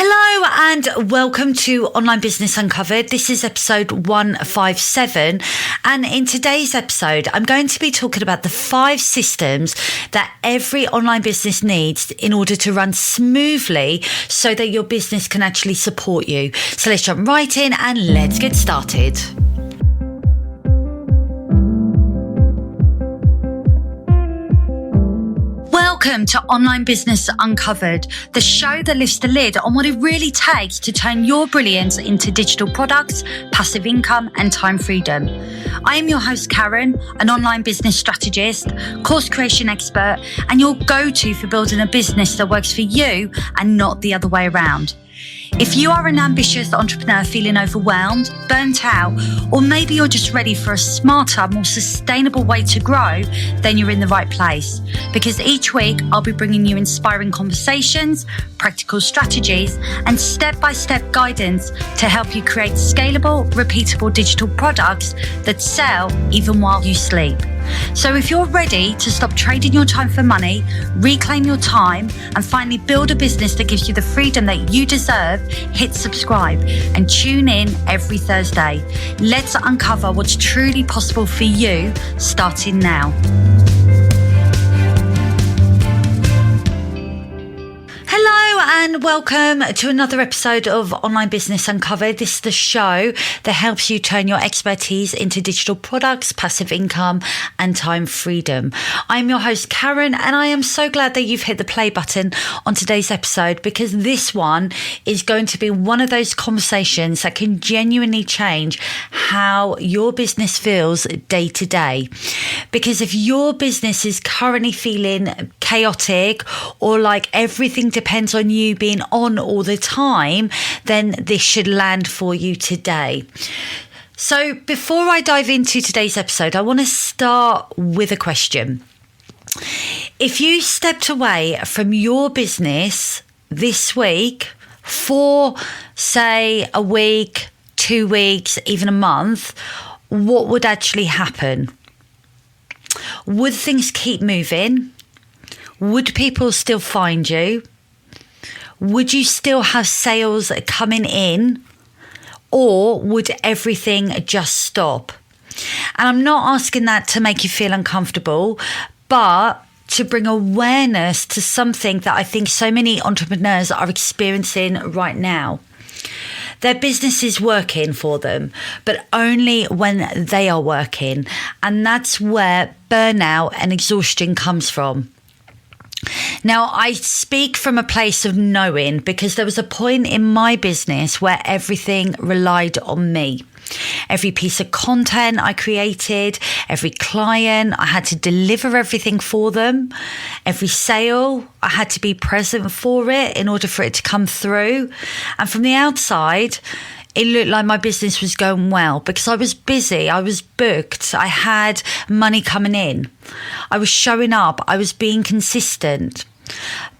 Hello and welcome to Online Business Uncovered. This is episode 157, and in today's episode I'm going to be talking about the 5 systems that every online business needs in order to run smoothly so that your business can actually support you. So let's jump right in and let's get started. Welcome to Online Business Uncovered, the show that lifts the lid on what it really takes to turn your brilliance into digital products, passive income, and time freedom. I am your host, Karen, an online business strategist, course creation expert, and your go-to for building a business that works for you and not the other way around. If you are an ambitious entrepreneur feeling overwhelmed, burnt out, or maybe you're just ready for a smarter, more sustainable way to grow, then you're in the right place. Because each week I'll be bringing you inspiring conversations, practical strategies, and step-by-step guidance to help you create scalable, repeatable digital products that sell even while you sleep. So if you're ready to stop trading your time for money, reclaim your time, and finally build a business that gives you the freedom that you deserve, hit subscribe and tune in every Thursday. Let's uncover what's truly possible for you, starting now. Hello and welcome to another episode of Online Business Uncovered. This is the show that helps you turn your expertise into digital products, passive income, and time freedom. I'm your host, Karen, and I am so glad that you've hit the play button on today's episode, because this one is going to be one of those conversations that can genuinely change how your business feels day to day. Because if your business is currently feeling chaotic or like everything depends on you being on all the time, then this should land for you today. So before I dive into today's episode, I want to start with a question. If you stepped away from your business this week for, say, a week, 2 weeks, even a month, what would actually happen? Would things keep moving? Would people still find you? Would you still have sales coming in? Or would everything just stop? And I'm not asking that to make you feel uncomfortable, but to bring awareness to something that I think so many entrepreneurs are experiencing right now. Their business is working for them, but only when they are working. And that's where burnout and exhaustion comes from. Now, I speak from a place of knowing, because there was a point in my business where everything relied on me. Every piece of content I created, every client, I had to deliver everything for them. Every sale, I had to be present for it in order for it to come through. And from the outside, it looked like my business was going well because I was busy, I was booked, I had money coming in. I was showing up, I was being consistent.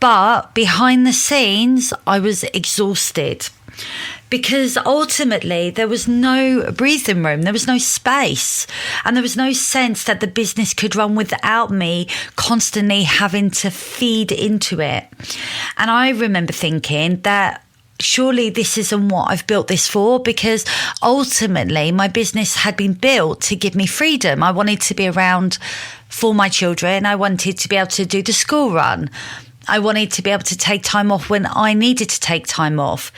But behind the scenes, I was exhausted because ultimately there was no breathing room, there was no space, and there was no sense that the business could run without me constantly having to feed into it. And I remember thinking that surely this isn't what I've built this for, because ultimately my business had been built to give me freedom. I wanted to be around for my children. I wanted to be able to do the school run. I wanted to be able to take time off when I needed to take time off.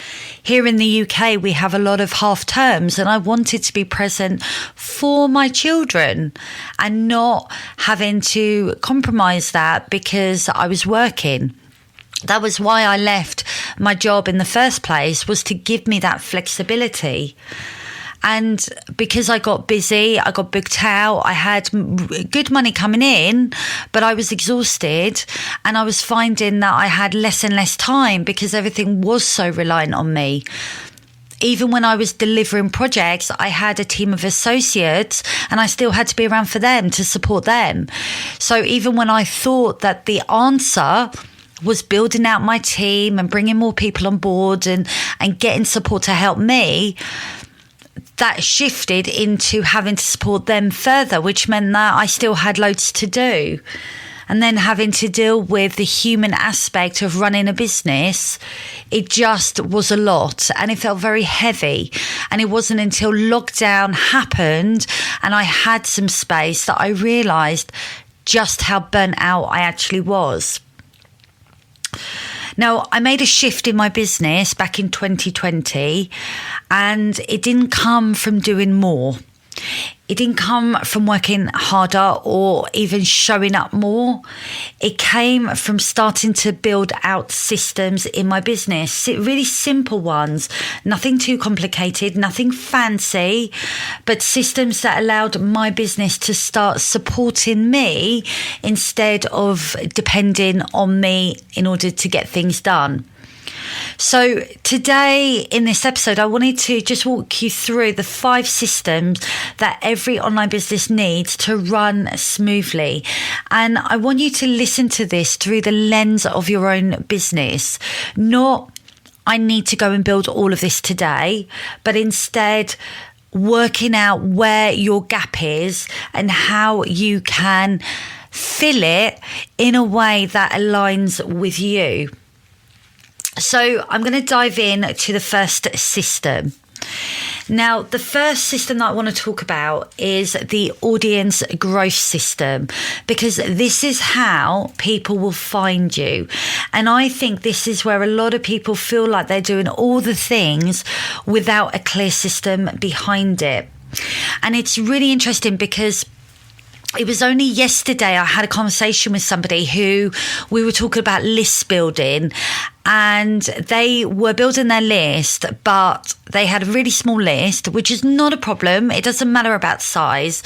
Here in the UK, we have a lot of half terms, and I wanted to be present for my children and not having to compromise that because I was working. That was why I left my job in the first place, was to give me that flexibility. And because I got busy, I got booked out, I had good money coming in, but I was exhausted, and I was finding that I had less and less time because everything was so reliant on me. Even when I was delivering projects, I had a team of associates and I still had to be around for them to support them. So even when I thought that the answer was building out my team and bringing more people on board and getting support to help me, that shifted into having to support them further, which meant that I still had loads to do. and then having to deal with the human aspect of running a business, it just was a lot and it felt very heavy. And it wasn't until lockdown happened and I had some space that I realised just how burnt out I actually was. Now, I made a shift in my business back in 2020, and it didn't come from doing more. It didn't come from working harder or even showing up more. It came from starting to build out systems in my business, really simple ones, nothing too complicated, nothing fancy, but systems that allowed my business to start supporting me instead of depending on me in order to get things done. So today in this episode, I wanted to just walk you through the 5 systems that every online business needs to run smoothly. And I want you to listen to this through the lens of your own business, not I need to go and build all of this today, but instead working out where your gap is and how you can fill it in a way that aligns with you. So I'm going to dive in to the first system. Now, the first system that I want to talk about is the audience growth system, because this is how people will find you. And I think this is where a lot of people feel like they're doing all the things without a clear system behind it. And it's really interesting because it was only yesterday I had a conversation with somebody who we were talking about list building, and they were building their list, but they had a really small list, which is not a problem. It doesn't matter about size,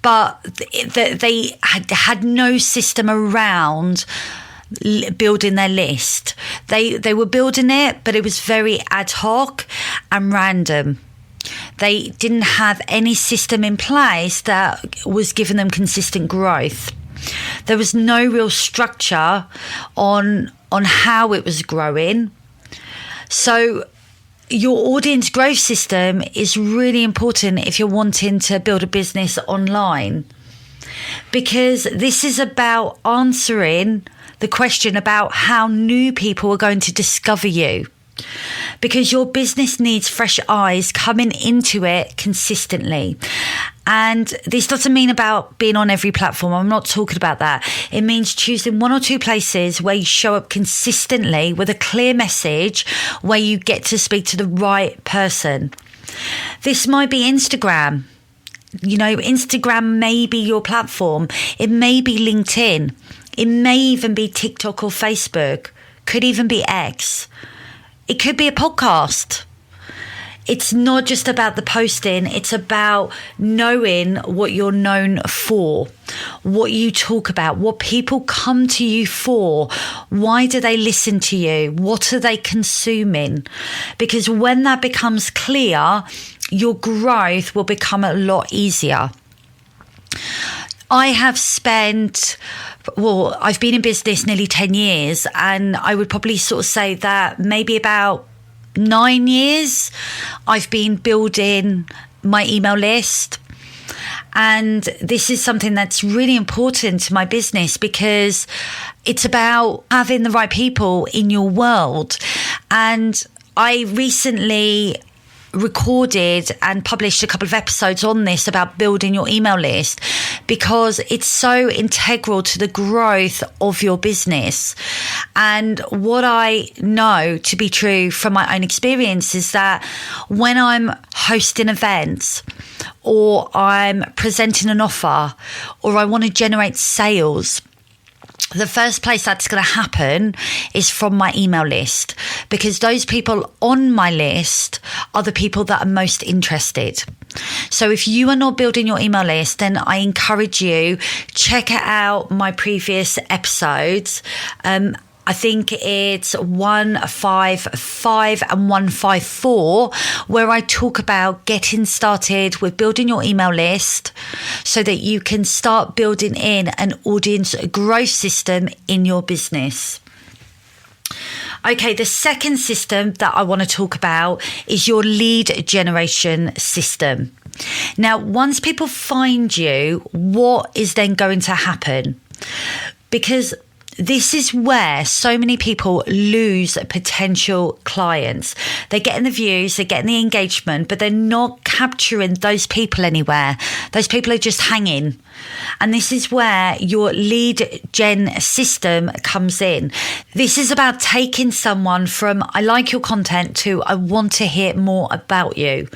but they had no system around building their list. They were building it, but it was very ad hoc and random. They didn't have any system in place that was giving them consistent growth. There was no real structure on how it was growing. So your audience growth system is really important if you're wanting to build a business online, because this is about answering the question about how new people are going to discover you. Because your business needs fresh eyes coming into it consistently. And this doesn't mean about being on every platform. I'm not talking about that. It means choosing 1 or 2 places where you show up consistently with a clear message, where you get to speak to the right person. This might be Instagram. You know, Instagram may be your platform. It may be LinkedIn. It may even be TikTok or Facebook. Could even be X. It could be a podcast. It's not just about the posting. It's about knowing what you're known for, what you talk about, what people come to you for. Why do they listen to you? What are they consuming? Because when that becomes clear, your growth will become a lot easier. I've been in business nearly 10 years, and I would probably sort of say that maybe about 9 years I've been building my email list. And this is something that's really important to my business, because it's about having the right people in your world. And I recently recorded and published a couple of episodes on this about building your email list, because it's so integral to the growth of your business. And what I know to be true from my own experience is that when I'm hosting events, or I'm presenting an offer, or I want to generate sales, the first place that's going to happen is from my email list, because those people on my list are the people that are most interested. So if you are not building your email list, then I encourage you, check out my previous episodes. I think it's 155 and 154, where I talk about getting started with building your email list so that you can start building in an audience growth system in your business. Okay, the second system that I want to talk about is your lead generation system. Now, once people find you, what is then going to happen? because this is where so many people lose potential clients. They're getting the views, they're getting the engagement, but they're not capturing those people anywhere. Those people are just hanging. And this is where your lead gen system comes in. This is about taking someone from I like your content to I want to hear more about you.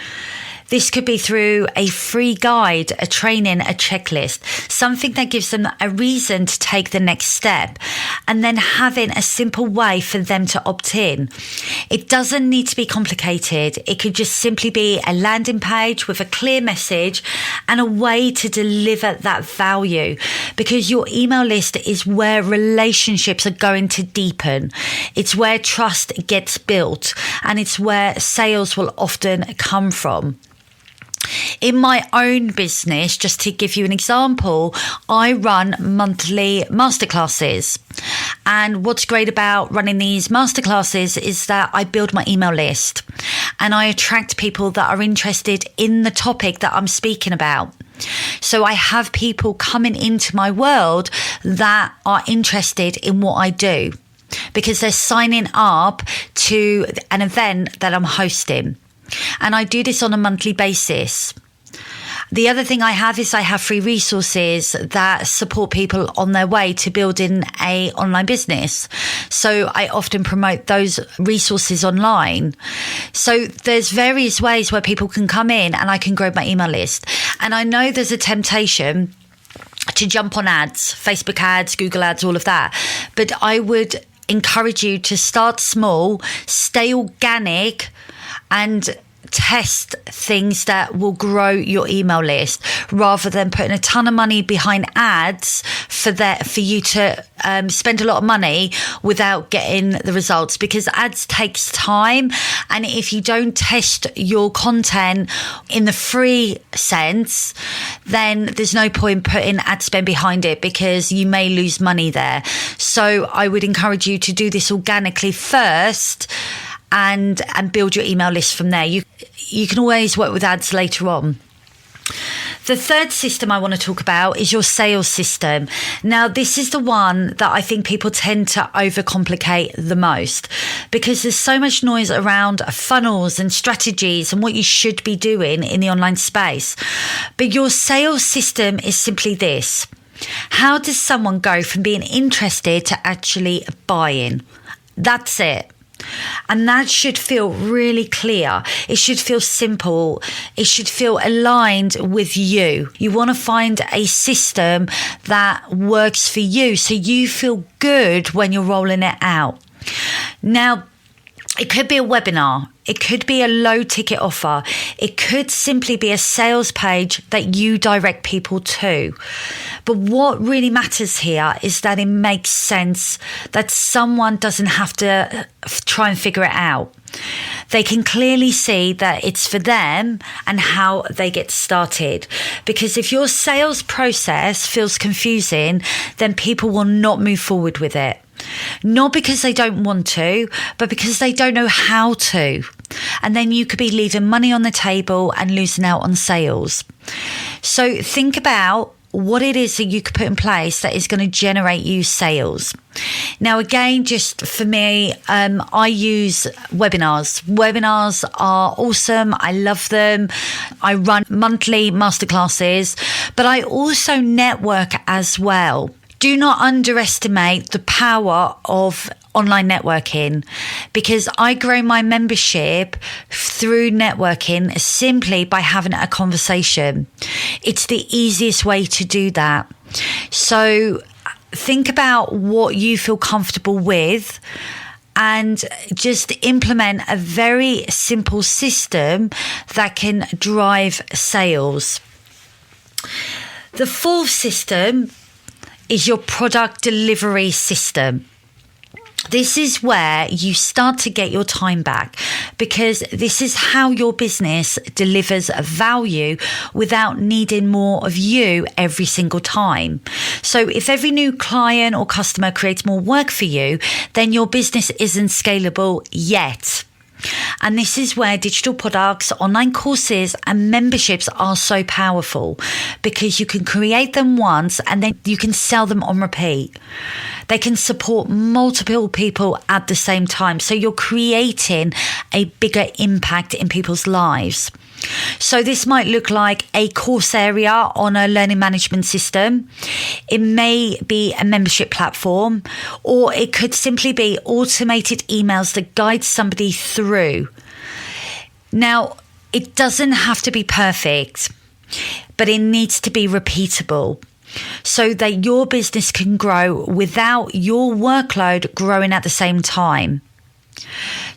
This could be through a free guide, a training, a checklist, something that gives them a reason to take the next step, and then having a simple way for them to opt in. It doesn't need to be complicated. It could just simply be a landing page with a clear message and a way to deliver that value, because your email list is where relationships are going to deepen. It's where trust gets built, and it's where sales will often come from. In my own business, just to give you an example, I run monthly masterclasses. And what's great about running these masterclasses is that I build my email list and I attract people that are interested in the topic that I'm speaking about. So I have people coming into my world that are interested in what I do because they're signing up to an event that I'm hosting. And I do this on a monthly basis. The other thing I have is I have free resources that support people on their way to building an online business. So I often promote those resources online. So there's various ways where people can come in and I can grow my email list. And I know there's a temptation to jump on ads, Facebook ads, Google ads, all of that. But I would encourage you to start small, stay organic, and test things that will grow your email list rather than putting a ton of money behind ads for you to spend a lot of money without getting the results, because ads takes time. And if you don't test your content in the free sense, then there's no point putting ad spend behind it because you may lose money there. So I would encourage you to do this organically first and build your email list from there. You can always work with ads later on. The third system I want to talk about is your sales system. Now, this is the one that I think people tend to overcomplicate the most because there's so much noise around funnels and strategies and what you should be doing in the online space. But your sales system is simply this. How does someone go from being interested to actually buying? That's it. And that should feel really clear. It should feel simple. It should feel aligned with you. You want to find a system that works for you so you feel good when you're rolling it out. Now, it could be a webinar. It could be a low ticket offer. It could simply be a sales page that you direct people to. But what really matters here is that it makes sense, that someone doesn't have to try and figure it out. They can clearly see that it's for them and how they get started. Because if your sales process feels confusing, then people will not move forward with it. Not because they don't want to, but because they don't know how to. And then you could be leaving money on the table and losing out on sales. So think about what it is that you could put in place that is going to generate you sales. Now, again, just for me, I use webinars. Webinars are awesome. I love them. I run monthly masterclasses, but I also network as well. Do not underestimate the power of online networking, because I grow my membership through networking simply by having a conversation. It's the easiest way to do that. So think about what you feel comfortable with and just implement a very simple system that can drive sales. The fourth system is your product delivery system. This is where you start to get your time back, because this is how your business delivers value without needing more of you every single time. So if every new client or customer creates more work for you, then your business isn't scalable yet. And this is where digital products, online courses, and memberships are so powerful, because you can create them once and then you can sell them on repeat. They can support multiple people at the same time. So you're creating a bigger impact in people's lives. So this might look like a course area on a learning management system. It may be a membership platform, or it could simply be automated emails that guide somebody through. Now, it doesn't have to be perfect, but it needs to be repeatable, so that your business can grow without your workload growing at the same time.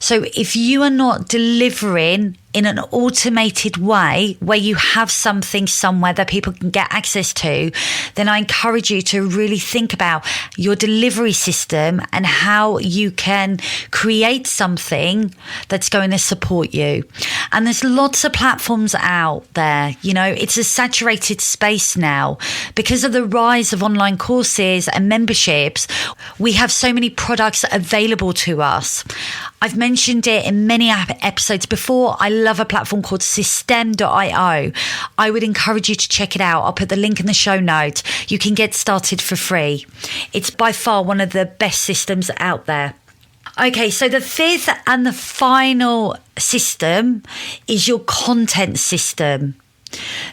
So if you are not delivering in an automated way where you have something somewhere that people can get access to, then I encourage you to really think about your delivery system and how you can create something that's going to support you. And there's lots of platforms out there. You know, it's a saturated space now because of the rise of online courses and memberships. We have so many products available to us. I've mentioned it in many episodes before. I love a platform called System.io. I would encourage you to check it out. I'll put the link in the show notes. You can get started for free. It's by far one of the best systems out there. Okay, so the fifth and the final system is your content system.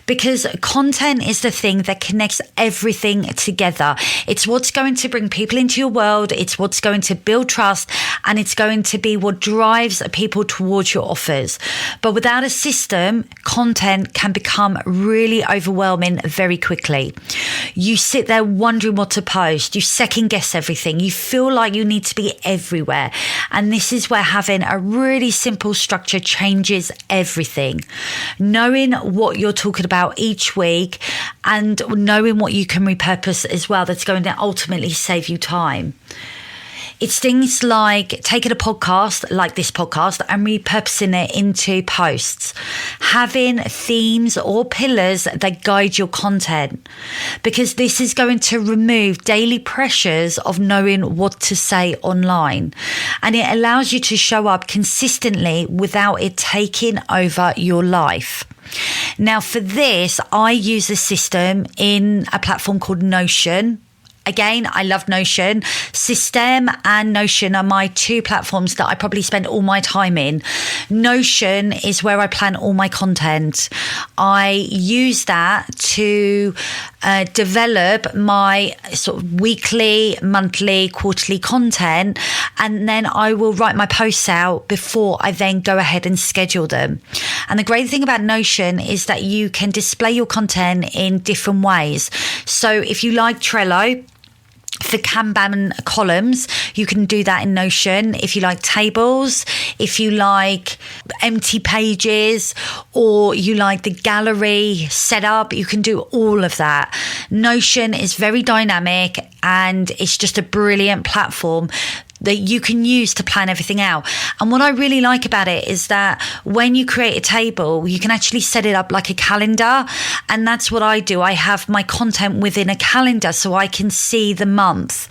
Because content is the thing that connects everything together. It's what's going to bring people into your world. It's what's going to build trust, and it's going to be what drives people towards your offers. But without a system, content can become really overwhelming very quickly. You sit there wondering what to post. You second guess everything. You feel like you need to be everywhere. And this is where having a really simple structure changes everything. Knowing what you're talking about each week and knowing what you can repurpose as well, that's going to ultimately save you time. It's things like taking a podcast like this podcast and repurposing it into posts, having themes or pillars that guide your content, because this is going to remove daily pressures of knowing what to say online, and it allows you to show up consistently without it taking over your life. Now, for this, I use a system in a platform called Notion. Again, I love Notion. System and Notion are my two platforms that I probably spend all my time in. Notion is where I plan all my content. I use that to develop my sort of weekly, monthly, quarterly content, and then I will write my posts out before I then go ahead and schedule them. And the great thing about Notion is that you can display your content in different ways. So if you like Trello, for Kanban columns, you can do that in Notion. If you like tables, if you like empty pages, or you like the gallery setup, you can do all of that. Notion is very dynamic, and it's just a brilliant platform that you can use to plan everything out. And what I really like about it is that when you create a table, you can actually set it up like a calendar. And that's what I do. I have my content within a calendar so I can see the month.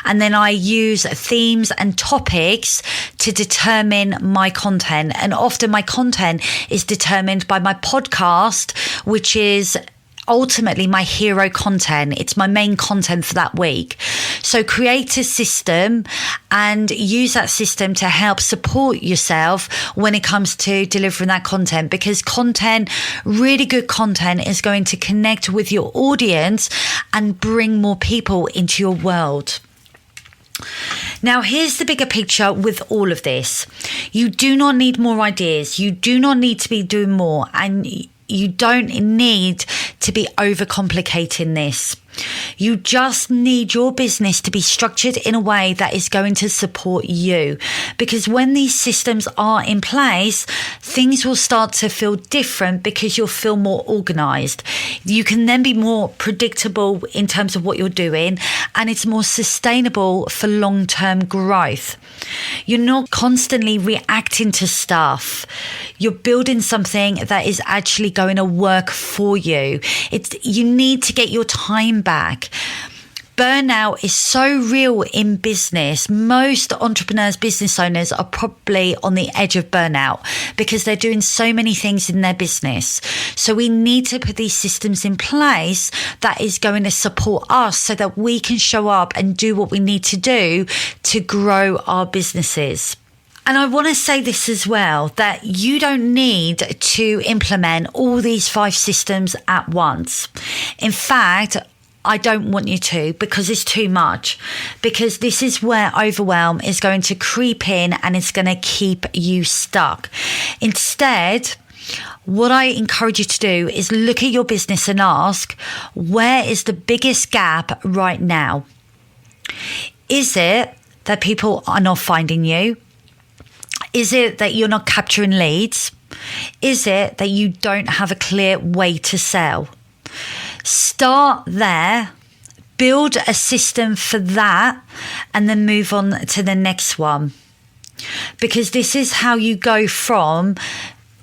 And then I use themes and topics to determine my content. And often my content is determined by my podcast, which is ultimately my hero content. It's my main content for that week. So create a system and use that system to help support yourself when it comes to delivering that content, because content, really good content, is going to connect with your audience and bring more people into your world. Now, here's the bigger picture with all of this. You do not need more ideas. You do not need to be doing more, and you don't need to be overcomplicating this. You just need your business to be structured in a way that is going to support you. Because when these systems are in place, things will start to feel different because you'll feel more organized. You can then be more predictable in terms of what you're doing, and it's more sustainable for long-term growth. You're not constantly reacting to stuff. You're building something that is actually going to work for you. You need to get your time back. Burnout is so real in business. Most entrepreneurs, business owners are probably on the edge of burnout because they're doing so many things in their business. So we need to put these systems in place that is going to support us so that we can show up and do what we need to do to grow our businesses. And I want to say this as well, that you don't need to implement all these 5 systems at once. In fact, I don't want you to, because it's too much, because this is where overwhelm is going to creep in and it's going to keep you stuck. Instead, what I encourage you to do is look at your business and ask, where is the biggest gap right now? Is it that people are not finding you? Is it that you're not capturing leads? Is it that you don't have a clear way to sell? Start there, build a system for that, and then move on to the next one. Because this is how you go from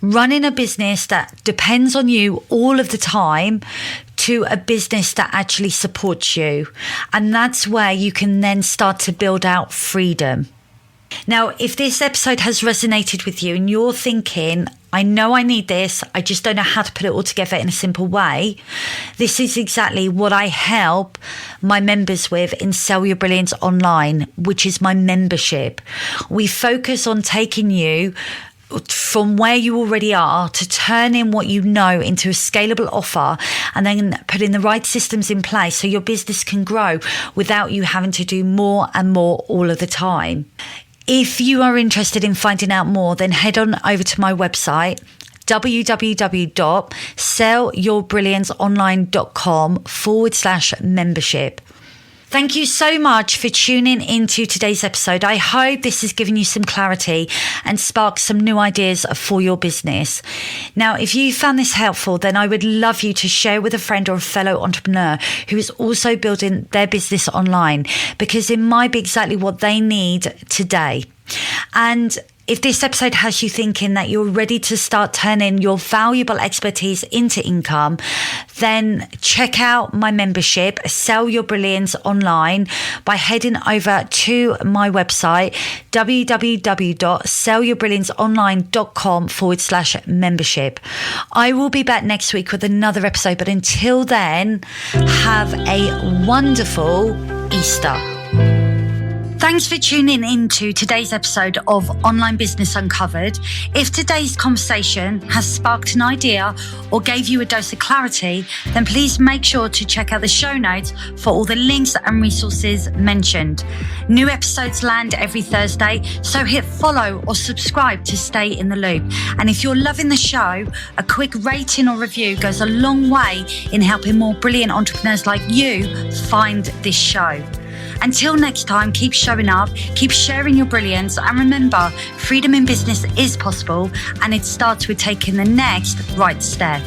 running a business that depends on you all of the time to a business that actually supports you. And that's where you can then start to build out freedom. Now, if this episode has resonated with you and you're thinking, I know I need this, I just don't know how to put it all together in a simple way, this is exactly what I help my members with in Sell Your Brilliance Online, which is my membership. We focus on taking you from where you already are to turn in what you know into a scalable offer and then putting the right systems in place so your business can grow without you having to do more and more all of the time. If you are interested in finding out more, then head on over to my website, www.sellyourbrillianceonline.com/membership. Thank you so much for tuning into today's episode. I hope this has given you some clarity and sparked some new ideas for your business. Now, if you found this helpful, then I would love you to share with a friend or a fellow entrepreneur who is also building their business online, because it might be exactly what they need today. And if this episode has you thinking that you're ready to start turning your valuable expertise into income, then check out my membership, Sell Your Brilliance Online, by heading over to my website, www.sellyourbrillianceonline.com/membership. I will be back next week with another episode, but until then, have a wonderful Easter. Thanks for tuning into today's episode of Online Business Uncovered. If today's conversation has sparked an idea or gave you a dose of clarity, then please make sure to check out the show notes for all the links and resources mentioned. New episodes land every Thursday, so hit follow or subscribe to stay in the loop. And if you're loving the show, a quick rating or review goes a long way in helping more brilliant entrepreneurs like you find this show. Until next time, keep showing up, keep sharing your brilliance, and remember, freedom in business is possible, and it starts with taking the next right step.